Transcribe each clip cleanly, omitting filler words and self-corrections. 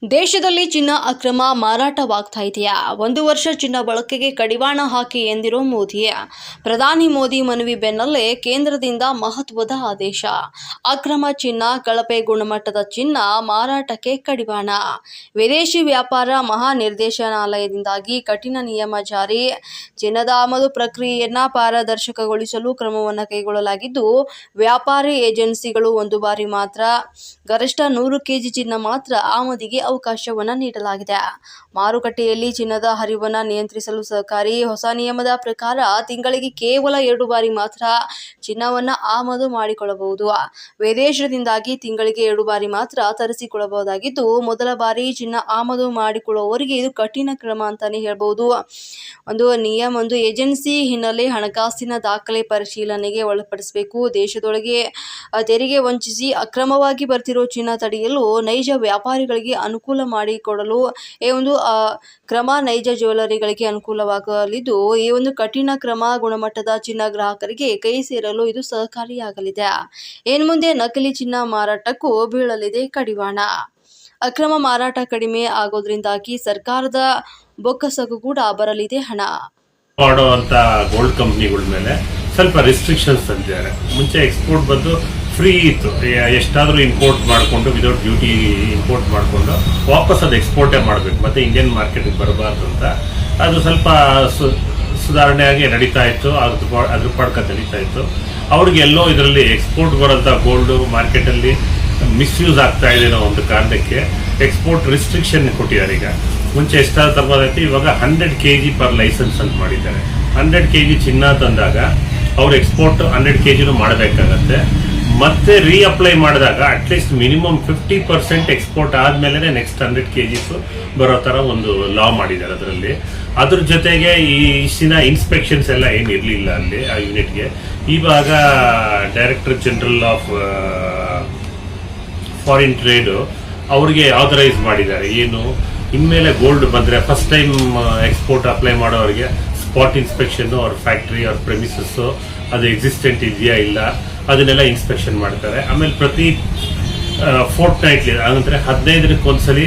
ದೇಶದಲ್ಲಿ ಚಿನ್ನ ಅಕ್ರಮ ಮಾರಾಟವಾಗ್ತಾ ಇದೆಯಾ? 1 ವರ್ಷ ಚಿನ್ನ ಬಳಕೆಗೆ ಕಡಿವಾಣ ಹಾಕಿ ಎಂದಿರೋ ಮೋದಿ. ಪ್ರಧಾನಿ ಮೋದಿ ಮನವಿ ಬೆನ್ನಲ್ಲೇ ಕೇಂದ್ರದಿಂದ ಮಹತ್ವದ ಆದೇಶ. ಅಕ್ರಮ ಚಿನ್ನ, ಕಳಪೆ ಗುಣಮಟ್ಟದ ಚಿನ್ನ ಮಾರಾಟಕ್ಕೆ ಕಡಿವಾಣ. ವಿದೇಶಿ ವ್ಯಾಪಾರ ಮಹಾನಿರ್ದೇಶನಾಲಯದಿಂದಾಗಿ ಕಠಿಣ ನಿಯಮ ಜಾರಿ. ಚಿನ್ನದ ಆಮದು ಪ್ರಕ್ರಿಯೆಯನ್ನು ಪಾರದರ್ಶಕಗೊಳಿಸಲು ಕ್ರಮವನ್ನು ಕೈಗೊಳ್ಳಲಾಗಿದ್ದು, ವ್ಯಾಪಾರಿ ಏಜೆನ್ಸಿಗಳು ಒಂದು ಬಾರಿ ಮಾತ್ರ ಗರಿಷ್ಠ 100 ಕೆಜಿ ಚಿನ್ನ ಮಾತ್ರ ಆಮದಿಗೆ ಅವಕಾಶವನ್ನು ನೀಡಲಾಗಿದೆ. ಮಾರುಕಟ್ಟೆಯಲ್ಲಿ ಚಿನ್ನದ ಹರಿವನ್ನು ನಿಯಂತ್ರಿಸಲು ಸಹಕಾರಿ. ಹೊಸ ನಿಯಮದ ಪ್ರಕಾರ ತಿಂಗಳಿಗೆ ಕೇವಲ 2 ಬಾರಿ ಮಾತ್ರ ಚಿನ್ನವನ್ನು ಆಮದು ಮಾಡಿಕೊಳ್ಳಬಹುದು. ವಿದೇಶದಿಂದಾಗಿ ತಿಂಗಳಿಗೆ 2 ಬಾರಿ ಮಾತ್ರ ತರಿಸಿಕೊಳ್ಳಬಹುದಾಗಿದ್ದು, ಮೊದಲ ಬಾರಿ ಚಿನ್ನ ಆಮದು ಮಾಡಿಕೊಳ್ಳುವವರಿಗೆ ಇದು ಕಠಿಣ ಕ್ರಮ ಅಂತಾನೆ ಹೇಳ್ಬಹುದು. ಒಂದು ಏಜೆನ್ಸಿ ಹಿನ್ನೆಲೆ ಹಣಕಾಸಿನ ದಾಖಲೆ ಪರಿಶೀಲನೆಗೆ ಒಳಪಡಿಸಬೇಕು. ದೇಶದೊಳಗೆ ತೆರಿಗೆ ವಂಚಿಸಿ ಅಕ್ರಮವಾಗಿ ಬರ್ತಿರೋ ಚಿನ್ನ ತಡೆಯಲು ನೈಜ ವ್ಯಾಪಾರಿಗಳಿಗೆ ಅನುಕೂಲ ಮಾಡಿಕೊಡಲು ಈ ಒಂದು ಕ್ರಮ ನೈಜ ಜ್ಯುವೆಲರಿಗಳಿಗೆ ಅನುಕೂಲವಾಗಲಿದ್ದು, ಈ ಒಂದು ಕಠಿಣ ಕ್ರಮ ಗುಣಮಟ್ಟದ ಚಿನ್ನ ಗ್ರಾಹಕರಿಗೆ ಕೈ ಸೇರಲು ಇದು ಸಹಕಾರಿಯಾಗಲಿದೆ. ಇನ್ನು ಮುಂದೆ ನಕಲಿ ಚಿನ್ನ ಮಾರಾಟಕ್ಕೂ ಬೀಳಲಿದೆ ಕಡಿವಾಣ. ಅಕ್ರಮ ಮಾರಾಟ ಕಡಿಮೆ ಆಗೋದ್ರಿಂದಾಗಿ ಸರ್ಕಾರದ ಬೊಕ್ಕಸಕ್ಕೂ ಕೂಡ ಬರಲಿದೆ ಹಣ. ಮಾಡುವಂತ ಗೋಲ್ಡ್ ಕಂಪ್ನಿಗಳ ಮೇಲೆ ಸ್ವಲ್ಪ ರೆಸ್ಟ್ರಿಕ್ಷನ್ಸ್ ತಂದಿದ್ದಾರೆ. ಮುಂಚೆ ಎಕ್ಸ್ಪೋರ್ಟ್ ಬಂದು ಫ್ರೀ ಇತ್ತು, ಎಷ್ಟಾದರೂ ಇಂಪೋರ್ಟ್ ಮಾಡಿಕೊಂಡು ವಿದೌಟ್ ಡ್ಯೂಟಿ ಇಂಪೋರ್ಟ್ ಮಾಡಿಕೊಂಡು ವಾಪಸ್ ಅದು ಎಕ್ಸ್ಪೋರ್ಟೇ ಮಾಡಬೇಕು, ಮತ್ತೆ ಇಂಡಿಯನ್ ಮಾರ್ಕೆಟ್ಗೆ ಬರಬಾರ್ದು ಅಂತ ಅದು ಸ್ವಲ್ಪ ಸುಧಾರಣೆಯಾಗಿ ನಡೀತಾ ಇತ್ತು. ಅದ್ರ ಪಾಡ್ಕ ನಡೀತಾ ಇತ್ತು. ಅವ್ರಿಗೆಲ್ಲೋ ಇದರಲ್ಲಿ ಎಕ್ಸ್ಪೋರ್ಟ್ ಬರೋಂಥ ಗೋಲ್ಡು ಮಾರ್ಕೆಟಲ್ಲಿ ಮಿಸ್ಯೂಸ್ ಆಗ್ತಾ ಇದೆ ಅನ್ನೋ ಒಂದು ಕಾರಣಕ್ಕೆ ಎಕ್ಸ್ಪೋರ್ಟ್ ರಿಸ್ಟ್ರಿಕ್ಷನ್ ಕೊಟ್ಟಿದ್ದಾರೆ. ಈಗ ಮುಂಚೆ ಎಷ್ಟಾದ್ರೂ ತರಬಹುದಾಯ್ತು, ಇವಾಗ 100 kg ಪರ್ ಲೈಸೆನ್ಸ್ ಅಂತ ಮಾಡಿದ್ದಾರೆ. 100 kg ಚಿನ್ನ ತಂದಾಗ ಅವ್ರು ಎಕ್ಸ್ಪೋರ್ಟ್ 100 kg ಮಾಡಬೇಕಾಗತ್ತೆ. ಮತ್ತೆ ರೀಅಪ್ಲೈ ಮಾಡಿದಾಗ ಅಟ್ಲೀಸ್ಟ್ ಮಿನಿಮಮ್ 50% ಎಕ್ಸ್ಪೋರ್ಟ್ ಆದ್ಮೇಲೆ ನೆಕ್ಸ್ಟ್ 100 kg ಬರೋ ತರ ಒಂದು ಲಾ ಮಾಡಿದ್ದಾರೆ ಅದರಲ್ಲಿ. ಅದ್ರ ಜೊತೆಗೆ ಈ ಇಷ್ಟಿನ ಇನ್ಸ್ಪೆಕ್ಷನ್ಸ್ ಎಲ್ಲ ಏನು ಇರಲಿಲ್ಲ ಅಲ್ಲಿ ಆ ಯೂನಿಟ್ಗೆ. ಇವಾಗ director general of foreign trade ಅವ್ರಿಗೆ ಆಥರೈಸ್ ಮಾಡಿದ್ದಾರೆ. ಏನು ಇನ್ಮೇಲೆ ಗೋಲ್ಡ್ ಬಂದರೆ ಫಸ್ಟ್ ಟೈಮ್ ಎಕ್ಸ್ಪೋರ್ಟ್ ಅಪ್ಲೈ ಮಾಡೋರಿಗೆ ಸ್ಪಾಟ್ ಇನ್ಸ್ಪೆಕ್ಷನ್ ಅವ್ರ ಫ್ಯಾಕ್ಟ್ರಿ ಅವ್ರ ಪ್ರೆಮಿಸಸ್ ಅದು ಎಕ್ಸಿಸ್ಟೆಂಟ್ ಇದೆಯಾ ಇಲ್ಲ ಅದನ್ನೆಲ್ಲ ಇನ್ಸ್ಪೆಕ್ಷನ್ ಮಾಡ್ತಾರೆ. ಆಮೇಲೆ ಪ್ರತಿ ಫೋರ್ಟ್ನೈಟ್ಲಿ ಅಂದರೆ 15 ಒಂದ್ಸಲಿ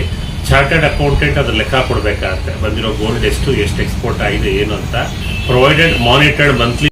ಚಾರ್ಟರ್ಡ್ ಅಕೌಂಟೆಂಟ್ ಅದ್ರ ಲೆಕ್ಕ ಕೊಡಬೇಕಾಗತ್ತೆ. ಬಂದಿರೋ ಗೋಲ್ಡ್ ಎಷ್ಟು ಎಕ್ಸ್ಪೋರ್ಟ್ ಆಗಿದೆ ಏನು ಅಂತ. Provided monitored monthly